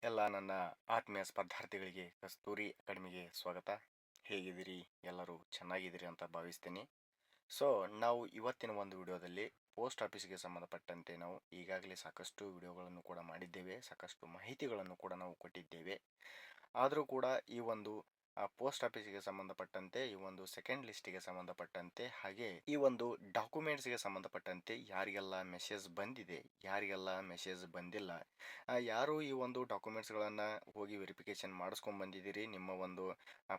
ಎಲ್ಲ ನನ್ನ ಆತ್ಮೀಯ ಸ್ಪರ್ಧಾರ್ಥಿಗಳಿಗೆ ಕಸ್ತೂರಿ ಅಕಾಡೆಮಿಗೆ ಸ್ವಾಗತ. ಹೇಗಿದ್ದೀರಿ? ಎಲ್ಲರೂ ಚೆನ್ನಾಗಿದ್ದೀರಿ ಅಂತ ಭಾವಿಸ್ತೀನಿ. ಸೊ ನಾವು ಇವತ್ತಿನ ಒಂದು ವಿಡಿಯೋದಲ್ಲಿ ಪೋಸ್ಟ್ ಆಫೀಸ್ಗೆ ಸಂಬಂಧಪಟ್ಟಂತೆ ನಾವು ಈಗಾಗಲೇ ಸಾಕಷ್ಟು ವಿಡಿಯೋಗಳನ್ನು ಕೂಡ ಮಾಡಿದ್ದೇವೆ, ಸಾಕಷ್ಟು ಮಾಹಿತಿಗಳನ್ನು ಕೂಡ ನಾವು ಕೊಟ್ಟಿದ್ದೇವೆ. ಆದರೂ ಕೂಡ ಈ ಒಂದು ಪೋಸ್ಟ್ ಆಫೀಸಿಗೆ ಸಂಬಂಧಪಟ್ಟಂತೆ, ಈ ಒಂದು ಸೆಕೆಂಡ್ ಲಿಸ್ಟಿಗೆ ಸಂಬಂಧಪಟ್ಟಂತೆ, ಹಾಗೆ ಈ ಒಂದು ಡಾಕ್ಯುಮೆಂಟ್ಸ್ಗೆ ಸಂಬಂಧಪಟ್ಟಂತೆ ಯಾರಿಗೆಲ್ಲ ಮೆಸೇಜ್ ಬಂದಿದೆ, ಯಾರಿಗೆಲ್ಲ ಮೆಸೇಜ್ ಬಂದಿಲ್ಲ, ಯಾರು ಈ ಒಂದು ಡಾಕ್ಯುಮೆಂಟ್ಸ್ಗಳನ್ನು ಹೋಗಿ ವೆರಿಫಿಕೇಶನ್ ಮಾಡಿಸ್ಕೊಂಡು ಬಂದಿದ್ದೀರಿ, ನಿಮ್ಮ ಒಂದು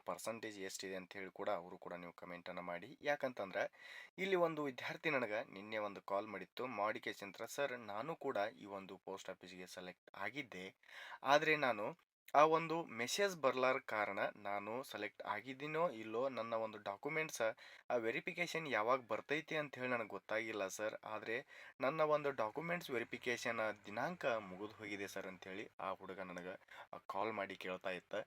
ಪರ್ಸಂಟೇಜ್ ಎಷ್ಟಿದೆ ಅಂತ ಹೇಳಿ ಕೂಡ ಅವರು ಕೂಡ ನೀವು ಕಮೆಂಟನ್ನು ಮಾಡಿ. ಯಾಕಂತಂದ್ರೆ ಇಲ್ಲಿ ಒಂದು ವಿದ್ಯಾರ್ಥಿ ನನಗೆ ನಿನ್ನೆ ಒಂದು ಕಾಲ್ ಮಾಡಿತ್ತು, ಮಾಡಿಕೇಶನ್ ಸರ್ ನಾನು ಕೂಡ ಈ ಒಂದು ಪೋಸ್ಟ್ ಆಫೀಸ್ಗೆ ಸೆಲೆಕ್ಟ್ ಆಗಿದ್ದೆ, ಆದರೆ ನಾನು ಆ ಒಂದು ಮೆಸೇಜ್ ಬರ್ಲಾರ ಕಾರಣ ನಾನು ಸೆಲೆಕ್ಟ್ ಆಗಿದ್ದೀನೋ ಇಲ್ಲೋ, ನನ್ನ ಒಂದು ಡಾಕ್ಯುಮೆಂಟ್ಸ್ ಆ ವೆರಿಫಿಕೇಷನ್ ಯಾವಾಗ ಬರ್ತೈತಿ ಅಂತ ಹೇಳಿ ನನಗೆ ಗೊತ್ತಾಗಿಲ್ಲ ಸರ್. ಆದರೆ ನನ್ನ ಒಂದು ಡಾಕ್ಯುಮೆಂಟ್ಸ್ ವೆರಿಫಿಕೇಷನ್ ದಿನಾಂಕ ಮುಗಿದು ಹೋಗಿದೆ ಸರ್ ಅಂಥೇಳಿ ಆ ಹುಡುಗ ನನಗೆ ಕಾಲ್ ಮಾಡಿ ಕೇಳ್ತಾ ಇತ್ತು.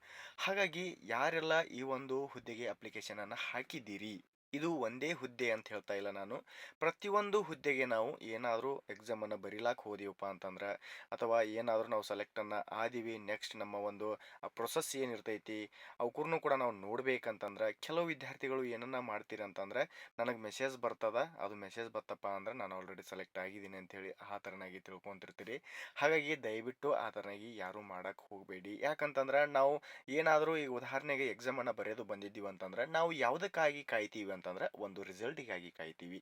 ಹಾಗಾಗಿ ಯಾರೆಲ್ಲ ಈ ಒಂದು ಹುದ್ದೆಗೆ ಅಪ್ಲಿಕೇಶನನ್ನು ಹಾಕಿದ್ದೀರಿ, ಇದು ಒಂದೇ ಹುದ್ದೆ ಅಂತ ಹೇಳ್ತಾ ಇಲ್ಲ ನಾನು, ಪ್ರತಿಯೊಂದು ಹುದ್ದೆಗೆ ನಾವು ಏನಾದರೂ ಎಕ್ಸಾಮನ್ನು ಬರೀಲಾಕ ಹೋದೀವಪ್ಪ ಅಂತಂದ್ರೆ, ಅಥವಾ ಏನಾದರೂ ನಾವು ಸೆಲೆಕ್ಟನ್ನು ಆದೀವಿ, ನೆಕ್ಸ್ಟ್ ನಮ್ಮ ಒಂದು ಪ್ರೊಸೆಸ್ ಏನಿರ್ತೈತಿ ಅವಕ್ಕೂ ಕೂಡ ನಾವು ನೋಡ್ಬೇಕಂತಂದ್ರೆ ಕೆಲವು ವಿದ್ಯಾರ್ಥಿಗಳು ಏನನ್ನ ಮಾಡ್ತೀರಿ ಅಂತಂದ್ರೆ, ನನಗೆ ಮೆಸೇಜ್ ಬರ್ತದ, ಅದು ಮೆಸೇಜ್ ಬರ್ತಪ್ಪ ಅಂದ್ರೆ ನಾನು ಆಲ್ರೆಡಿ ಸೆಲೆಕ್ಟ್ ಆಗಿದ್ದೀನಿ ಅಂಥೇಳಿ ಆ ಥರನಾಗಿ ತಿಳ್ಕೊತಿರ್ತೀರಿ. ಹಾಗಾಗಿ ದಯವಿಟ್ಟು ಆ ಥರನಾಗಿ ಯಾರೂ ಮಾಡೋಕ್ಕೆ ಹೋಗಬೇಡಿ. ಯಾಕಂತಂದ್ರೆ ನಾವು ಏನಾದರೂ ಈ ಉದಾಹರಣೆಗೆ ಎಕ್ಸಾಮನ್ನು ಬರೆಯೋದು ಬಂದಿದ್ದೀವಿ ಅಂತಂದ್ರೆ, ನಾವು ಯಾವುದಕ್ಕಾಗಿ ಕಾಯ್ತೀವಿ ಅಂತಂದ್ರೆ ಒಂದು ರಿಸಲ್ಟಿಗಾಗಿ ಕಾಯ್ತೀವಿ.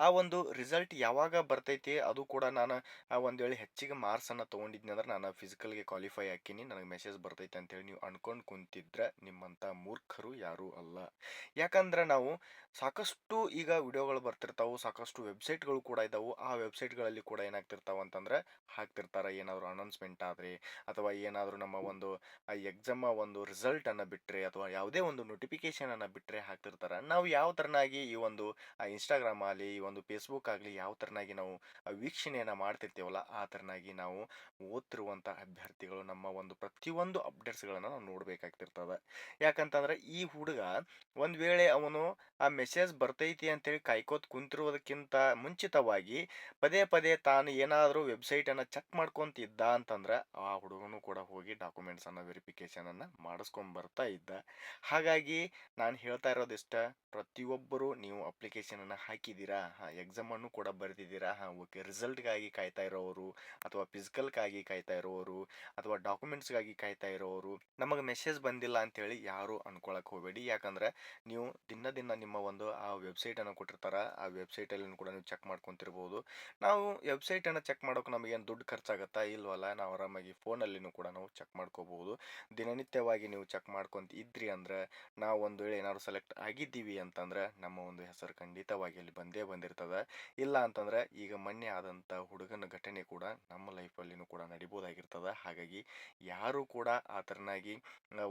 ಆ ಒಂದು ರಿಸಲ್ಟ್ ಯಾವಾಗ ಬರ್ತೈತಿ ಅದು ಕೂಡ ನಾನು ಒಂದು ವೇಳೆ ಹೆಚ್ಚಿಗೆ ಮಾರ್ಕ್ಸನ್ನು ತೊಗೊಂಡಿದ್ನಿ ಅಂದ್ರೆ ನಾನು ಫಿಸಿಕಲ್ಗೆ ಕ್ವಾಲಿಫೈ ಹಾಕೀನಿ, ನನಗೆ ಮೆಸೇಜ್ ಬರ್ತೈತೆ ಅಂತೇಳಿ ನೀವು ಅನ್ಕೊಂಡು ಕುಂತಿದ್ರೆ ನಿಮ್ಮಂಥ ಮೂರ್ಖರು ಯಾರೂ ಅಲ್ಲ. ಯಾಕಂದ್ರೆ ನಾವು ಸಾಕಷ್ಟು ಈಗ ವಿಡಿಯೋಗಳು ಬರ್ತಿರ್ತಾವೆ, ಸಾಕಷ್ಟು ವೆಬ್ಸೈಟ್ಗಳು ಕೂಡ ಇದ್ದಾವೆ. ಆ ವೆಬ್ಸೈಟ್ಗಳಲ್ಲಿ ಕೂಡ ಏನಾಗ್ತಿರ್ತಾವೆ ಅಂತಂದ್ರೆ ಹಾಕ್ತಿರ್ತಾರೆ, ಏನಾದರೂ ಅನೌನ್ಸ್ಮೆಂಟ್ ಆದರೆ ಅಥವಾ ಏನಾದರೂ ನಮ್ಮ ಒಂದು ಎಕ್ಸಾಮ್ ಒಂದು ರಿಸಲ್ಟನ್ನು ಬಿಟ್ಟರೆ ಅಥವಾ ಯಾವುದೇ ಒಂದು ನೋಟಿಫಿಕೇಶನನ್ನು ಬಿಟ್ಟರೆ ಹಾಕ್ತಿರ್ತಾರೆ. ನಾವು ಯಾವ ಥರನಾಗಿ ಈ ಒಂದು ಇನ್ಸ್ಟಾಗ್ರಾಮ್ ಆಗಲಿ, ಈ ಒಂದು ಫೇಸ್ಬುಕ್ ಆಗಲಿ ಯಾವ ಥರನಾಗಿ ನಾವು ವೀಕ್ಷಣೆಯನ್ನು ಮಾಡ್ತಿರ್ತೀವಲ್ಲ ಆ ಥರನಾಗಿ ನಾವು ಓದ್ತಿರುವಂಥ ಅಭ್ಯರ್ಥಿಗಳು ನಮ್ಮ ಒಂದು ಪ್ರತಿಯೊಂದು ಅಪ್ಡೇಟ್ಸ್ಗಳನ್ನು ನಾವು ನೋಡಬೇಕಾಗ್ತಿರ್ತದೆ. ಯಾಕಂತಂದ್ರೆ ಈ ಹುಡುಗ ಒಂದು ವೇಳೆ ಅವನು ಆ ಮೆಸೇಜ್ ಬರ್ತೈತಿ ಅಂತೇಳಿ ಕಾಯ್ಕೋತ ಕುಂತಿರೋದಕ್ಕಿಂತ ಮುಂಚಿತವಾಗಿ ಪದೇ ಪದೇ ತಾನು ಏನಾದರೂ ವೆಬ್ಸೈಟನ್ನು ಚೆಕ್ ಮಾಡ್ಕೊತಿದ್ದ ಅಂತಂದ್ರೆ ಆ ಹುಡುಗನು ಕೂಡ ಹೋಗಿ ಡಾಕ್ಯುಮೆಂಟ್ಸನ್ನು ವೆರಿಫಿಕೇಷನನ್ನು ಮಾಡಿಸ್ಕೊಂಡು ಬರ್ತಾ ಇದ್ದ. ಹಾಗಾಗಿ ನಾನು ಹೇಳ್ತಾ ಇರೋದಿಷ್ಟ, ಪ್ರತಿಯೊಬ್ಬರು ನೀವು ಅಪ್ಲಿಕೇಶನನ್ನು ಹಾಕಿದ್ದೀರಾ, ಎಕ್ಸಾಮನ್ನು ಕೂಡ ಬರೆದಿದ್ದೀರಾ, ಓಕೆ, ರಿಸಲ್ಟ್ಗಾಗಿ ಕಾಯ್ತಾ ಇರೋರು ಅಥವಾ ಫಿಸಿಕಲ್ಗಾಗಿ ಕಾಯ್ತಾ ಇರೋರು ಅಥವಾ ಡಾಕ್ಯುಮೆಂಟ್ಸ್ಗಾಗಿ ಕಾಯ್ತಾ ಇರೋರು, ನಮಗೆ ಮೆಸೇಜ್ ಬಂದಿಲ್ಲ ಅಂತೇಳಿ ಯಾರು ಅನ್ಕೊಳಕ್ಕೆ ಹೋಗಬೇಡಿ. ಯಾಕಂದ್ರೆ ನೀವು ದಿನ ನಿಮ್ಮ ಒಂದು ಆ ವೆಬ್ಸೈಟನ್ನು ಕೊಟ್ಟಿರ್ತಾರೆ, ಆ ವೆಬ್ಸೈಟಲ್ಲಿ ಕೂಡ ನೀವು ಚೆಕ್ ಮಾಡ್ಕೊತಿರ್ಬೋದು. ನಾವು ವೆಬ್ಸೈಟನ್ನು ಚೆಕ್ ಮಾಡೋಕೆ ನಮಗೇನು ದುಡ್ಡು ಖರ್ಚಾಗತ್ತಾ? ಇಲ್ವಲ್ಲ, ನಾವು ಆರಾಮಾಗಿ ಫೋನಲ್ಲಿನೂ ಕೂಡ ನಾವು ಚೆಕ್ ಮಾಡ್ಕೋಬಹುದು. ದಿನನಿತ್ಯವಾಗಿ ನೀವು ಚೆಕ್ ಮಾಡ್ಕೊತ ಇದ್ರಿ ಅಂದ್ರೆ, ನಾವು ಒಂದು ವೇಳೆ ಏನಾದ್ರು ಸೆಲೆಕ್ಟ್ ಆಗಿದ್ದೀವಿ ಅಂತಂದ್ರೆ ನಮ್ಮ ಒಂದು ಹೆಸರು ಖಂಡಿತವಾಗಿ ಅಲ್ಲಿ ಬಂದೇ ಬಂದಿರ್ತದೆ. ಇಲ್ಲ ಅಂತಂದ್ರೆ ಈಗ ಮೊನ್ನೆ ಆದಂಥ ಹುಡುಗನ ಘಟನೆ ಕೂಡ ನಮ್ಮ ಲೈಫಲ್ಲಿನೂ ಕೂಡ ನಡಿಬೋದಾಗಿರ್ತದೆ. ಹಾಗಾಗಿ ಯಾರು ಕೂಡ ಆ ಥರನಾಗಿ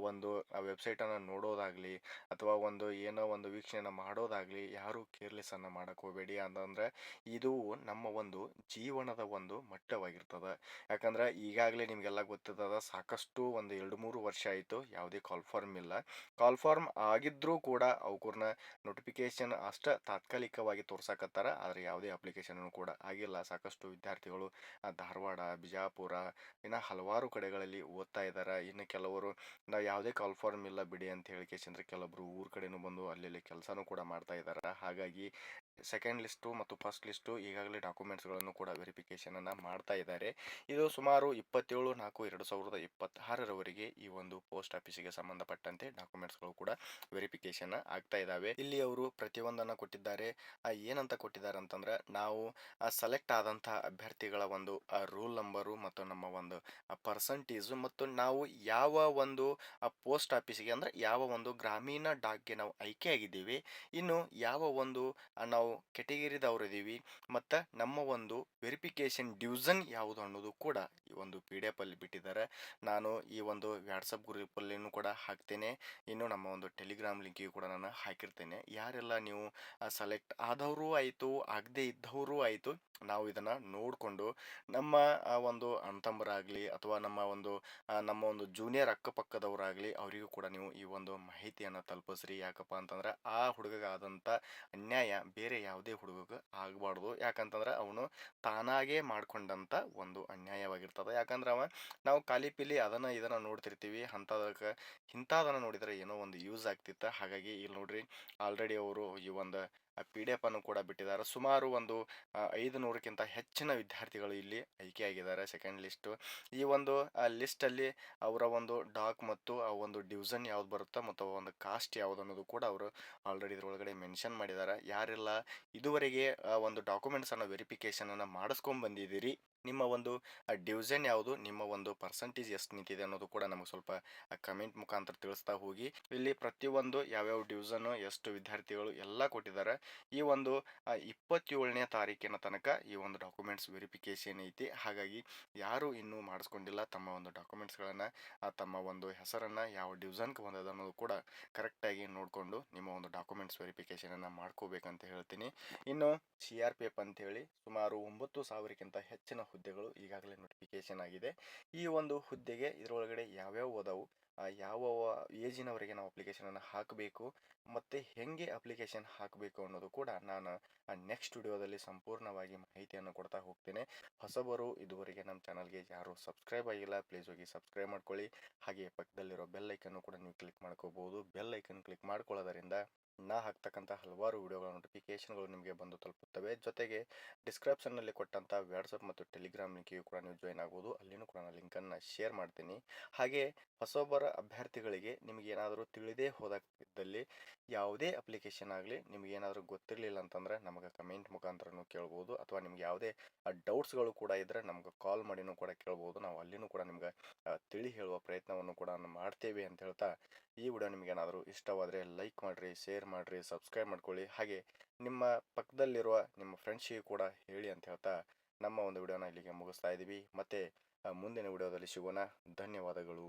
ಒಂದು ಆ ವೆಬ್ಸೈಟನ್ನು ನೋಡೋದಾಗಲಿ ಅಥವಾ ಒಂದು ಏನೋ ಒಂದು ವೀಕ್ಷಣೆ ಮಾಡೋದಾಗಲಿ ಯಾರು ಕೇರ್ಲೆಸ್ಸನ್ನು ಮಾಡೋಕ್ಕೆ ಹೋಗಬೇಡಿ. ಅಂತಂದರೆ ಇದು ನಮ್ಮ ಒಂದು ಜೀವನದ ಒಂದು ಮಟ್ಟವಾಗಿರ್ತದೆ. ಯಾಕಂದ್ರೆ ಈಗಾಗಲೇ ನಿಮಗೆಲ್ಲ ಗೊತ್ತಿರ್ತದ, ಸಾಕಷ್ಟು ಒಂದು 2-3 ವರ್ಷ ಆಯಿತು ಯಾವುದೇ ಕಾಲ್ ಫಾರ್ಮ್ ಇಲ್ಲ. ಕಾಲ್ ಫಾರ್ಮ್ ಆಗಿದ್ರೂ ಕೂಡ ಅವ್ಕೂರ್ನ ನೋಟಿಫಿಕೇಶನ್ ಅಷ್ಟೇ ತಾತ್ಕಾಲಿಕವಾಗಿ ತೋರ್ಸಕತ್ತಾರ, ಆದರೆ ಯಾವುದೇ ಅಪ್ಲಿಕೇಶನ್ ಕೂಡ ಆಗಿಲ್ಲ. ಸಾಕಷ್ಟು ವಿದ್ಯಾರ್ಥಿಗಳು ಧಾರವಾಡ, ಬಿಜಾಪುರ ಇನ್ನು ಹಲವಾರು ಕಡೆಗಳಲ್ಲಿ ಓದ್ತಾ ಇದ್ದಾರೆ. ಇನ್ನು ಕೆಲವರು ನಾವು ಯಾವುದೇ ಕಾಲ್ ಫಾರ್ಮ್ ಇಲ್ಲ ಬಿಡಿ ಅಂತ ಹೇಳಿಕೆಸಂದ್ರೆ ಕೆಲವೊಬ್ರು ಊರ ಕಡೆನೂ ಬಂದು ಅಲ್ಲಿ ಕೆಲಸನೂ ಕೂಡ ಮಾಡ್ತಾ ಇದ್ದಾರೆ. ಹಾಗಾಗಿ ಸೆಕೆಂಡ್ ಲಿಸ್ಟು ಮತ್ತು ಫಸ್ಟ್ ಲಿಸ್ಟು ಈಗಾಗಲೇ ಡಾಕ್ಯುಮೆಂಟ್ಸ್ಗಳನ್ನು ಕೂಡ ವೆರಿಫಿಕೇಷನನ್ನು ಮಾಡ್ತಾ ಇದ್ದಾರೆ. ಇದು ಸುಮಾರು 27/4/2026 ಈ ಒಂದು ಪೋಸ್ಟ್ ಆಫೀಸಿಗೆ ಸಂಬಂಧಪಟ್ಟಂತೆ ಡಾಕ್ಯುಮೆಂಟ್ಸ್ಗಳು ಕೂಡ ವೆರಿಫಿಕೇಷನ್ ಆಗ್ತಾ ಇದ್ದಾವೆ. ಇಲ್ಲಿ ಅವರು ಪ್ರತಿಯೊಂದನ್ನು ಕೊಟ್ಟಿದ್ದಾರೆ. ಏನಂತ ಕೊಟ್ಟಿದ್ದಾರೆ ಅಂತಂದ್ರೆ, ನಾವು ಸೆಲೆಕ್ಟ್ ಆದಂಥ ಅಭ್ಯರ್ಥಿಗಳ ಒಂದು ರೂಲ್ ನಂಬರು ಮತ್ತು ನಮ್ಮ ಒಂದು ಪರ್ಸಂಟೇಜು ಮತ್ತು ನಾವು ಯಾವ ಒಂದು ಪೋಸ್ಟ್ ಆಫೀಸಿಗೆ ಅಂದರೆ ಯಾವ ಒಂದು ಗ್ರಾಮೀಣ ಡಾಕ್ಗೆ ನಾವು ಆಯ್ಕೆ ಆಗಿದ್ದೀವಿ, ಇನ್ನು ಯಾವ ಒಂದು ನಾವು ಕೆಟಗಿರಿದವ್ರು ಇದ್ದೀವಿ ಮತ್ತು ನಮ್ಮ ಒಂದು ವೆರಿಫಿಕೇಷನ್ ಡಿವಿಷನ್ ಯಾವುದು ಅನ್ನೋದು ಕೂಡ ಈ ಒಂದು PDF ಅಲ್ಲಿ ಬಿಟ್ಟಿದ್ದಾರೆ. ನಾನು ಈ ಒಂದು ವಾಟ್ಸಪ್ ಗ್ರೂಪಲ್ಲಿನೂ ಕೂಡ ಹಾಕ್ತೇನೆ, ಇನ್ನು ನಮ್ಮ ಒಂದು ಟೆಲಿಗ್ರಾಮ್ ಲಿಂಕಿಗೂ ಕೂಡ ನಾನು ಹಾಕಿರ್ತೇನೆ. ಯಾರೆಲ್ಲ ನೀವು ಸೆಲೆಕ್ಟ್ ಆದವರು ಆಯಿತು, ಆಗದೇ ಇದ್ದವರು ಆಯಿತು, ನಾವು ಇದನ್ನು ನೋಡಿಕೊಂಡು ನಮ್ಮ ಒಂದು ಅಣ್ಣತಮ್ಮರಾಗಲಿ ಅಥವಾ ನಮ್ಮ ಒಂದು ಜೂನಿಯರ್ ಅಕ್ಕಪಕ್ಕದವರಾಗಲಿ ಅವರಿಗೂ ಕೂಡ ನೀವು ಈ ಒಂದು ಮಾಹಿತಿಯನ್ನು ತಲುಪಿಸ್ರಿ. ಯಾಕಪ್ಪ ಅಂತಂದ್ರೆ ಆ ಹುಡುಗಗಾದಂಥ ಅನ್ಯಾಯ ಬೇರೆ ಯಾವುದೇ ಹುಡುಗಗೆ ಆಗಬಾರ್ದು. ಯಾಕಂತಂದ್ರೆ ಅವನು ತಾನಾಗೇ ಮಾಡ್ಕೊಂಡಂಥ ಒಂದು ಅನ್ಯಾಯವಾಗಿರ್ತದೆ. ಯಾಕಂದ್ರೆ ನಾವು ಖಾಲಿ ಪಿಲಿ ಅದನ್ನು ಇದನ್ನು ನೋಡ್ತಿರ್ತೀವಿ, ಇಂಥದನ್ನು ನೋಡಿದರೆ ಏನೋ ಒಂದು ಯೂಸ್ ಆಗ್ತಿತ್ತು. ಹಾಗಾಗಿ ಇಲ್ಲಿ ನೋಡ್ರಿ, ಆಲ್ರೆಡಿ ಅವರು ಈ ಒಂದು PDF ಅನ್ನು ಕೂಡ ಬಿಟ್ಟಿದ್ದಾರೆ. ಸುಮಾರು ಒಂದು 500ಕ್ಕಿಂತ ಹೆಚ್ಚಿನ ವಿದ್ಯಾರ್ಥಿಗಳು ಇಲ್ಲಿ ಆಯ್ಕೆಯಾಗಿದ್ದಾರೆ ಸೆಕೆಂಡ್ ಲಿಸ್ಟು. ಈ ಒಂದು ಲಿಸ್ಟಲ್ಲಿ ಅವರ ಒಂದು ಡಾಕ್ ಮತ್ತು ಆ ಒಂದು ಡಿವಿಷನ್ ಯಾವ್ದು ಬರುತ್ತಾ ಮತ್ತು ಒಂದು ಕಾಸ್ಟ್ ಯಾವುದು ಅನ್ನೋದು ಕೂಡ ಅವರು ಆಲ್ರೆಡಿ ಇದರೊಳಗಡೆ ಮೆನ್ಷನ್ ಮಾಡಿದ್ದಾರೆ. ಯಾರೆಲ್ಲ ಇದುವರೆಗೆ ಒಂದು ಡಾಕ್ಯುಮೆಂಟ್ಸನ್ನು ವೆರಿಫಿಕೇಷನನ್ನು ಮಾಡಿಸ್ಕೊಂಡು ಬಂದಿದ್ದೀರಿ, ನಿಮ್ಮ ಒಂದು ಡಿವಿಷನ್ ಯಾವುದು, ನಿಮ್ಮ ಒಂದು ಪರ್ಸೆಂಟೇಜ್ ಎಷ್ಟು ನಿಂತಿದೆ ಅನ್ನೋದು ಕೂಡ ನಮಗೆ ಸ್ವಲ್ಪ ಕಮೆಂಟ್ ಮುಖಾಂತರ ತಿಳಿಸ್ತಾ ಹೋಗಿ. ಇಲ್ಲಿ ಪ್ರತಿಯೊಂದು ಯಾವ್ಯಾವ ಡಿವಿಷನ್ ಎಷ್ಟು ವಿದ್ಯಾರ್ಥಿಗಳು ಎಲ್ಲ ಕೊಟ್ಟಿದ್ದಾರೆ. ಈ ಒಂದು 27ನೇ ತಾರೀಕಿನ ತನಕ ಈ ಒಂದು ಡಾಕ್ಯುಮೆಂಟ್ಸ್ ವೆರಿಫಿಕೇಷನ್ ಐತಿ. ಹಾಗಾಗಿ ಯಾರು ಇನ್ನೂ ಮಾಡಿಸ್ಕೊಂಡಿಲ್ಲ ತಮ್ಮ ಒಂದು ಡಾಕ್ಯುಮೆಂಟ್ಸ್ಗಳನ್ನು, ತಮ್ಮ ಒಂದು ಹೆಸರನ್ನು ಯಾವ ಡಿವಿಷನ್ಗೆ ಬಂದದ ಅನ್ನೋದು ಕೂಡ ಕರೆಕ್ಟಾಗಿ ನೋಡಿಕೊಂಡು ನಿಮ್ಮ ಒಂದು ಡಾಕ್ಯುಮೆಂಟ್ಸ್ ವೆರಿಫಿಕೇಷನನ್ನು ಮಾಡ್ಕೋಬೇಕಂತ ಹೇಳ್ತೀನಿ. ಇನ್ನು CRPF ಅಂತೇಳಿ ಸುಮಾರು 9,000ಕ್ಕಿಂತ ಹೆಚ್ಚಿನ ಹುದ್ದೆಗಳು ಈಗಾಗಲೇ ನೋಟಿಫಿಕೇಶನ್ ಆಗಿದೆ. ಈ ಒಂದು ಹುದ್ದೆಗೆ ಇದರೊಳಗಡೆ ಯಾವ್ಯಾವ ಓದವು, ಯಾವ ಏಜಿನವರೆಗೆ ನಾವು ಅಪ್ಲಿಕೇಶನನ್ನು ಹಾಕಬೇಕು ಮತ್ತು ಹೆಂಗೆ ಅಪ್ಲಿಕೇಶನ್ ಹಾಕಬೇಕು ಅನ್ನೋದು ಕೂಡ ನಾನು ನೆಕ್ಸ್ಟ್ ವಿಡಿಯೋದಲ್ಲಿ ಸಂಪೂರ್ಣವಾಗಿ ಮಾಹಿತಿಯನ್ನು ಕೊಡ್ತಾ ಹೋಗ್ತೇನೆ. ಹೊಸಬರು ಇದುವರೆಗೆ ನಮ್ಮ ಚಾನಲ್ಗೆ ಯಾರು ಸಬ್ಸ್ಕ್ರೈಬ್ ಆಗಿಲ್ಲ, ಪ್ಲೀಸ್ ಹೋಗಿ ಸಬ್ಸ್ಕ್ರೈಬ್ ಮಾಡ್ಕೊಳ್ಳಿ. ಹಾಗೆ ಪಕ್ಕದಲ್ಲಿರೋ ಬೆಲ್ ಐಕನ್ನು ಕೂಡ ನೀವು ಕ್ಲಿಕ್ ಮಾಡ್ಕೋಬಹುದು. ಬೆಲ್ ಐಕನ್ ಕ್ಲಿಕ್ ಮಾಡ್ಕೊಳ್ಳೋದರಿಂದ ನಾ ಹಾಕ್ತಕ್ಕಂಥ ಹಲವಾರು ವಿಡಿಯೋಗಳ ನೋಟಿಫಿಕೇಶನ್ಗಳು ನಿಮಗೆ ಬಂದು ತಲುಪುತ್ತವೆ. ಜೊತೆಗೆ ಡಿಸ್ಕ್ರಿಪ್ಷನ್ನಲ್ಲಿ ಕೊಟ್ಟಂಥ ವಾಟ್ಸಪ್ ಮತ್ತು ಟೆಲಿಗ್ರಾಮ್ ಲಿಂಕಿಗೂ ಕೂಡ ನೀವು ಜಾಯ್ನ್ ಆಗ್ಬೋದು. ಅಲ್ಲಿನೂ ಕೂಡ ನಾನು ಲಿಂಕನ್ನು ಶೇರ್ ಮಾಡ್ತೀನಿ. ಹಾಗೆ ಹೊಸೊಬ್ಬರ ಅಭ್ಯರ್ಥಿಗಳಿಗೆ ನಿಮಗೇನಾದರೂ ತಿಳಿದೇ ಹೋದಲ್ಲಿ, ಯಾವುದೇ ಅಪ್ಲಿಕೇಶನ್ ಆಗಲಿ ನಿಮಗೇನಾದರೂ ಗೊತ್ತಿರಲಿಲ್ಲ ಅಂತಂದರೆ ನಮಗೆ ಕಮೆಂಟ್ ಮುಖಾಂತರನೂ ಕೇಳ್ಬೋದು, ಅಥವಾ ನಿಮ್ಗೆ ಯಾವುದೇ ಡೌಟ್ಸ್ಗಳು ಕೂಡ ಇದ್ದರೆ ನಮ್ಗೆ ಕಾಲ್ ಮಾಡಿನೂ ಕೂಡ ಕೇಳ್ಬೋದು. ನಾವು ಅಲ್ಲಿನೂ ಕೂಡ ನಿಮ್ಗೆ ತಿಳಿ ಹೇಳುವ ಪ್ರಯತ್ನವನ್ನು ಕೂಡ ಮಾಡ್ತೇವೆ ಅಂತ ಹೇಳ್ತಾ, ಈ ವಿಡಿಯೋ ನಿಮಗೇನಾದರೂ ಇಷ್ಟವಾದರೆ ಲೈಕ್ ಮಾಡಿರಿ, ಶೇರ್ ಮಾಡಿರಿ, ಸಬ್ಸ್ಕ್ರೈಬ್ ಮಾಡ್ಕೊಳ್ಳಿ. ಹಾಗೆ ನಿಮ್ಮ ಪಕ್ಕದಲ್ಲಿರುವ ನಿಮ್ಮ ಫ್ರೆಂಡ್ಸಿಗೆ ಕೂಡ ಹೇಳಿ ಅಂತ ಹೇಳ್ತಾ ನಮ್ಮ ಒಂದು ವಿಡಿಯೋನ ಇಲ್ಲಿಗೆ ಮುಗಿಸ್ತಾ ಇದ್ದೀವಿ. ಮತ್ತೆ ಮುಂದಿನ ವಿಡಿಯೋದಲ್ಲಿ ಸಿಗೋಣ. ಧನ್ಯವಾದಗಳು.